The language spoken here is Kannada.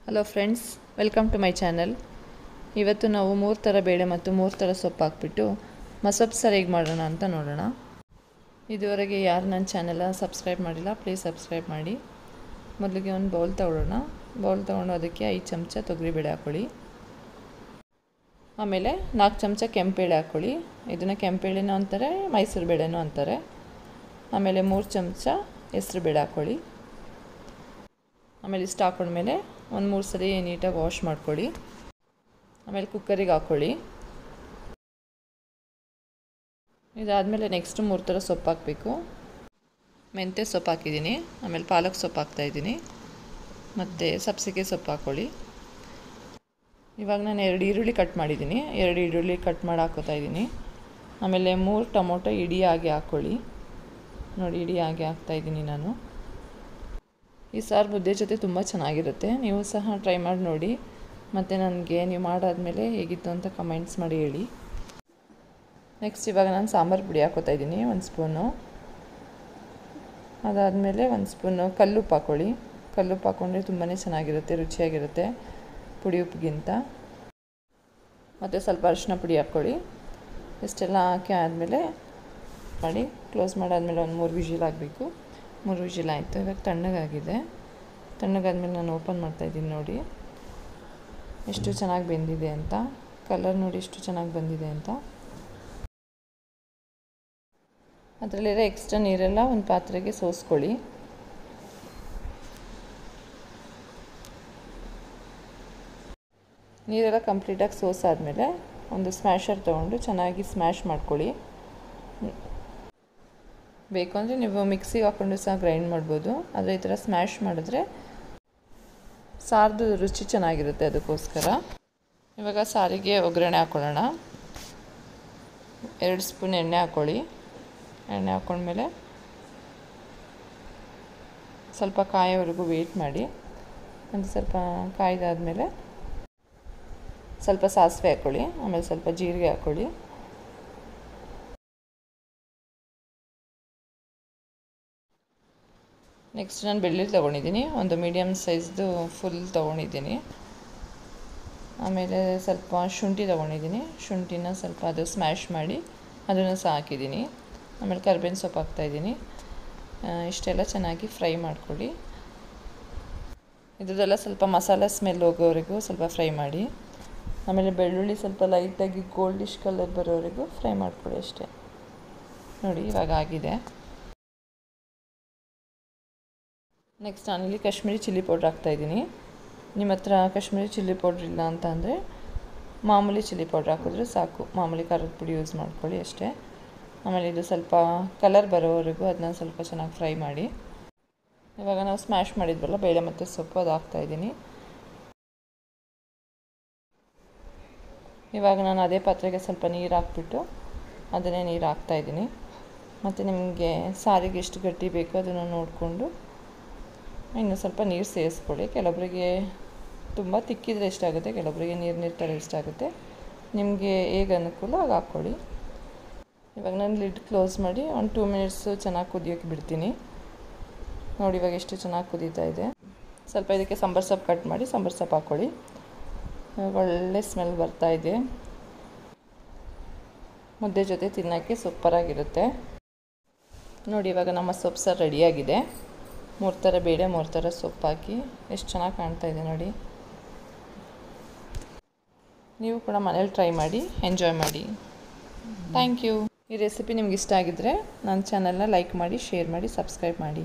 Hello friends, welcome to my channel. ಇವತ್ತು ನಾವು 3 ಥರ ಬೇಳೆ ಮತ್ತು 3 ಥರ ಸೊಪ್ಪು ಹಾಕ್ಬಿಟ್ಟು ಮಸೊಪ್ಪು ಸಾರು ಹೇಗೆ ಮಾಡೋಣ ಅಂತ ನೋಡೋಣ. ಇದುವರೆಗೆ ಯಾರು ನನ್ನ ಚಾನಲ್ನ ಸಬ್ಸ್ಕ್ರೈಬ್ ಮಾಡಿಲ್ಲ, ಪ್ಲೀಸ್ ಸಬ್ಸ್ಕ್ರೈಬ್ ಮಾಡಿ. ಮೊದಲಿಗೆ ಒಂದು ಬೌಲ್ ತೊಗೊಳ್ಳೋಣ. ಬೌಲ್ ತೊಗೊಂಡು ಅದಕ್ಕೆ 5 ಚಮಚ ತೊಗರಿಬೇಳೆ ಹಾಕ್ಕೊಳ್ಳಿ. ಆಮೇಲೆ 4 ಚಮಚ ಕೆಂಪೇಳೆ ಹಾಕ್ಕೊಳ್ಳಿ. ಇದನ್ನು ಕೆಂಪೇಳೆನೂ ಅಂತಾರೆ, ಮೈಸೂರು ಬೇಳೆನೂ ಅಂತಾರೆ. ಆಮೇಲೆ 3 ಚಮಚ ಹೆಸರು ಬೇಳೆ ಹಾಕ್ಕೊಳ್ಳಿ. ಆಮೇಲೆ ಇಷ್ಟು ಹಾಕೊಂಡ್ಮೇಲೆ ಒಂದು 3 ಸಲ ನೀಟಾಗಿ ವಾಶ್ ಮಾಡ್ಕೊಳ್ಳಿ. ಆಮೇಲೆ ಕುಕ್ಕರಿಗೆ ಹಾಕ್ಕೊಳ್ಳಿ. ಇದಾದಮೇಲೆ ನೆಕ್ಸ್ಟ್ 3 ಥರ ಸೊಪ್ಪು ಹಾಕಬೇಕು. ಮೆಂತ್ಯ ಸೊಪ್ಪು ಹಾಕಿದ್ದೀನಿ, ಆಮೇಲೆ ಪಾಲಕ್ ಸೊಪ್ಪು ಹಾಕ್ತಾಯಿದ್ದೀನಿ, ಮತ್ತು ಸಬ್ಸಿಗೆ ಸೊಪ್ಪು ಹಾಕ್ಕೊಳ್ಳಿ. ಇವಾಗ ನಾನು 2 ಈರುಳ್ಳಿ ಕಟ್ ಮಾಡಿದ್ದೀನಿ, 2 ಈರುಳ್ಳಿ ಕಟ್ ಮಾಡಿ ಹಾಕ್ಕೋತಾಯಿದ್ದೀನಿ. ಆಮೇಲೆ 3 ಟೊಮೊಟೊ ಇಡಿಯಾಗಿ ಹಾಕ್ಕೊಳ್ಳಿ. ನೋಡಿ, ಇಡಿಯಾಗಿ ಹಾಕ್ತಾಯಿದ್ದೀನಿ ನಾನು. ಈ ಸಾರು ಮುದ್ದೆ ಜೊತೆ ತುಂಬ ಚೆನ್ನಾಗಿರುತ್ತೆ. ನೀವು ಸಹ ಟ್ರೈ ಮಾಡಿ ನೋಡಿ, ಮತ್ತು ನನಗೆ ನೀವು ಮಾಡಾದಮೇಲೆ ಹೇಗಿತ್ತು ಅಂತ ಕಮೆಂಟ್ಸ್ ಮಾಡಿ ಹೇಳಿ. ನೆಕ್ಸ್ಟ್ ಇವಾಗ ನಾನು ಸಾಂಬಾರು ಪುಡಿ ಹಾಕ್ಕೋತಾಯಿದ್ದೀನಿ, 1 ಸ್ಪೂನು. ಅದಾದಮೇಲೆ 1 ಸ್ಪೂನು ಕಲ್ಲುಪ್ಪು ಹಾಕ್ಕೊಳ್ಳಿ. ಕಲ್ಲುಪ್ಪು ಹಾಕ್ಕೊಂಡ್ರೆ ತುಂಬಾ ಚೆನ್ನಾಗಿರುತ್ತೆ, ರುಚಿಯಾಗಿರುತ್ತೆ ಪುಡಿ ಉಪ್ಪಿಗಿಂತ. ಮತ್ತು ಸ್ವಲ್ಪ ಅರಿಶಿನ ಪುಡಿ ಹಾಕ್ಕೊಳ್ಳಿ. ಇಷ್ಟೆಲ್ಲ ಹಾಕಿ ಆದಮೇಲೆ ಮಾಡಿ ಕ್ಲೋಸ್ ಮಾಡಾದಮೇಲೆ ಒಂದು 3 ವಿಜಿಲ್ ಆಗಬೇಕು. 3 ವಿಜಿಲ್ ಆಯಿತು. ಇವಾಗ ತಣ್ಣಗಾಗಿದೆ. ತಣ್ಣಗಾದ್ಮೇಲೆ ನಾನು ಓಪನ್ ಮಾಡ್ತಾಯಿದ್ದೀನಿ. ನೋಡಿ ಎಷ್ಟು ಚೆನ್ನಾಗಿ ಬೆಂದಿದೆ ಅಂತ, ಕಲರ್ ನೋಡಿ ಎಷ್ಟು ಚೆನ್ನಾಗಿ ಬಂದಿದೆ ಅಂತ. ಅದರಲ್ಲಿರೋ ಎಕ್ಸ್ಟ್ರಾ ನೀರೆಲ್ಲ ಒಂದು ಪಾತ್ರೆಗೆ ಸೋಸ್ಕೊಳ್ಳಿ. ನೀರೆಲ್ಲ ಕಂಪ್ಲೀಟಾಗಿ ಸೋಸಾದಮೇಲೆ ಒಂದು ಸ್ಮ್ಯಾಶರ್ ತೊಗೊಂಡು ಚೆನ್ನಾಗಿ ಸ್ಮ್ಯಾಶ್ ಮಾಡ್ಕೊಳ್ಳಿ. ಬೇಕು ಅಂದರೆ ನೀವು ಮಿಕ್ಸಿಗೆ ಹಾಕ್ಕೊಂಡು ಸಹ ಗ್ರೈಂಡ್ ಮಾಡ್ಬೋದು, ಆದರೆ ಈ ಥರ ಸ್ಮ್ಯಾಶ್ ಮಾಡಿದ್ರೆ ಸಾರ್ದು ರುಚಿ ಚೆನ್ನಾಗಿರುತ್ತೆ, ಅದಕ್ಕೋಸ್ಕರ. ಇವಾಗ ಸಾರಿಗೆ ಒಗ್ಗರಣೆ ಹಾಕ್ಕೊಳ್ಳೋಣ. 2 ಸ್ಪೂನ್ ಎಣ್ಣೆ ಹಾಕ್ಕೊಳ್ಳಿ. ಎಣ್ಣೆ ಹಾಕ್ಕೊಂಡ್ಮೇಲೆ ಸ್ವಲ್ಪ ಕಾಯೋವರೆಗೂ ವೆಯ್ಟ್ ಮಾಡಿ. ಒಂದು ಸ್ವಲ್ಪ ಕಾಯ್ದಾದ್ಮೇಲೆ ಸ್ವಲ್ಪ ಸಾಸಿವೆ ಹಾಕ್ಕೊಳ್ಳಿ. ಆಮೇಲೆ ಸ್ವಲ್ಪ ಜೀರಿಗೆ ಹಾಕ್ಕೊಳ್ಳಿ. ನೆಕ್ಸ್ಟ್ ನಾನು ಬೆಳ್ಳುಳ್ಳಿ ತೊಗೊಂಡಿದ್ದೀನಿ, ಒಂದು ಮೀಡಿಯಮ್ ಸೈಜ್ದು ಫುಲ್ ತೊಗೊಂಡಿದ್ದೀನಿ. ಆಮೇಲೆ ಸ್ವಲ್ಪ ಶುಂಠಿ ತೊಗೊಂಡಿದ್ದೀನಿ, ಶುಂಠಿನ ಸ್ವಲ್ಪ ಅದು ಸ್ಮ್ಯಾಶ್ ಮಾಡಿ ಅದನ್ನು ಸಹ ಹಾಕಿದ್ದೀನಿ. ಆಮೇಲೆ ಕರಿಬೇವಿನ ಸೊಪ್ಪು ಹಾಕ್ತಾಯಿದ್ದೀನಿ. ಇಷ್ಟೆಲ್ಲ ಚೆನ್ನಾಗಿ ಫ್ರೈ ಮಾಡ್ಕೊಳ್ಳಿ. ಇದೆಲ್ಲ ಸ್ವಲ್ಪ ಮಸಾಲೆ ಸ್ಮೆಲ್ ಹೋಗೋವರೆಗೂ ಸ್ವಲ್ಪ ಫ್ರೈ ಮಾಡಿ. ಆಮೇಲೆ ಬೆಳ್ಳುಳ್ಳಿ ಸ್ವಲ್ಪ ಲೈಟಾಗಿ ಗೋಲ್ಡಿಶ್ ಕಲರ್ ಬರೋವರೆಗೂ ಫ್ರೈ ಮಾಡ್ಕೊಳ್ಳಿ ಅಷ್ಟೇ. ನೋಡಿ, ಇವಾಗ ಆಗಿದೆ. ನೆಕ್ಸ್ಟ್ ನಾನಿಲ್ಲಿ ಕಾಶ್ಮೀರಿ ಚಿಲ್ಲಿ ಪೌಡ್ರ್ ಹಾಕ್ತಾಯಿದ್ದೀನಿ. ನಿಮ್ಮ ಹತ್ರ ಕಾಶ್ಮೀರಿ ಚಿಲ್ಲಿ ಪೌಡ್ರ್ ಇಲ್ಲ ಅಂತ ಅಂದರೆ ಮಾಮೂಲಿ ಚಿಲ್ಲಿ ಪೌಡ್ರ್ ಹಾಕಿದ್ರೆ ಸಾಕು. ಮಾಮೂಲಿ ಖಾರದ ಪುಡಿ ಯೂಸ್ ಮಾಡ್ಕೊಳ್ಳಿ ಅಷ್ಟೇ. ಆಮೇಲೆ ಇದು ಸ್ವಲ್ಪ ಕಲರ್ ಬರೋವರೆಗೂ ಅದನ್ನ ಸ್ವಲ್ಪ ಚೆನ್ನಾಗಿ ಫ್ರೈ ಮಾಡಿ. ಇವಾಗ ನಾವು ಸ್ಮ್ಯಾಶ್ ಮಾಡಿದ್ವಲ್ಲ ಬೇಳೆ ಮತ್ತು ಸೊಪ್ಪು, ಅದು ಹಾಕ್ತಾಯಿದ್ದೀನಿ. ಇವಾಗ ನಾನು ಅದೇ ಪಾತ್ರೆಗೆ ಸ್ವಲ್ಪ ನೀರು ಹಾಕ್ಬಿಟ್ಟು ಅದನ್ನೇ ನೀರು ಹಾಕ್ತಾಯಿದ್ದೀನಿ. ಮತ್ತು ನಿಮಗೆ ಸಾರಿಗೆ ಎಷ್ಟು ಗಟ್ಟಿ ಬೇಕೋ ಅದನ್ನು ನೋಡಿಕೊಂಡು ಇನ್ನು ಸ್ವಲ್ಪ ನೀರು ಸೇರಿಸ್ಕೊಳ್ಳಿ. ಕೆಲವೊಬ್ಬರಿಗೆ ತುಂಬ ತಿಕ್ಕಿದರೆ ಇಷ್ಟ ಆಗುತ್ತೆ, ಕೆಲವೊಬ್ಬರಿಗೆ ನೀರು ಥರ ಇಷ್ಟ ಆಗುತ್ತೆ. ನಿಮಗೆ ಹೇಗೆ ಅನುಕೂಲ ಆಗ ಹಾಕ್ಕೊಳ್ಳಿ. ಇವಾಗ ನಾನು ಲಿಡ್ ಕ್ಲೋಸ್ ಮಾಡಿ ಒಂದು 2 ಮಿನಿಟ್ಸು ಚೆನ್ನಾಗಿ ಕುದಿಯೋಕ್ಕೆ ಬಿಡ್ತೀನಿ. ನೋಡಿ, ಇವಾಗ ಎಷ್ಟು ಚೆನ್ನಾಗಿ ಕುದೀತಾ ಇದೆ. ಸ್ವಲ್ಪ ಇದಕ್ಕೆ ಸಾಂಬಾರು ಸೊಪ್ಪು ಕಟ್ ಮಾಡಿ ಸಾಂಬಾರು ಸೊಪ್ಪು ಹಾಕ್ಕೊಳ್ಳಿ. ಒಳ್ಳೆ ಸ್ಮೆಲ್ ಬರ್ತಾಯಿದೆ. ಮುದ್ದೆ ಜೊತೆ ತಿನ್ನೋಕ್ಕೆ ಸೂಪರಾಗಿರುತ್ತೆ. ನೋಡಿ, ಇವಾಗ ನಮ್ಮ ಸೊಪ್ಪು ಸಾರು ರೆಡಿಯಾಗಿದೆ. 3 ಥರ ಬೇಳೆ, 3 ಥರ ಸೊಪ್ಪು ಹಾಕಿ ಎಷ್ಟು ಚೆನ್ನಾಗಿ ಕಾಣ್ತಾ ಇದೆ ನೋಡಿ. ನೀವು ಕೂಡ ಮನೇಲಿ ಟ್ರೈ ಮಾಡಿ, ಎಂಜಾಯ್ ಮಾಡಿ. Thank you. ಈ ರೆಸಿಪಿ ನಿಮ್ಗೆ ಇಷ್ಟ ಆಗಿದ್ದರೆ ನನ್ನ ಚಾನಲ್ನ ಲೈಕ್ ಮಾಡಿ, ಶೇರ್ ಮಾಡಿ, ಸಬ್ಸ್ಕ್ರೈಬ್ ಮಾಡಿ.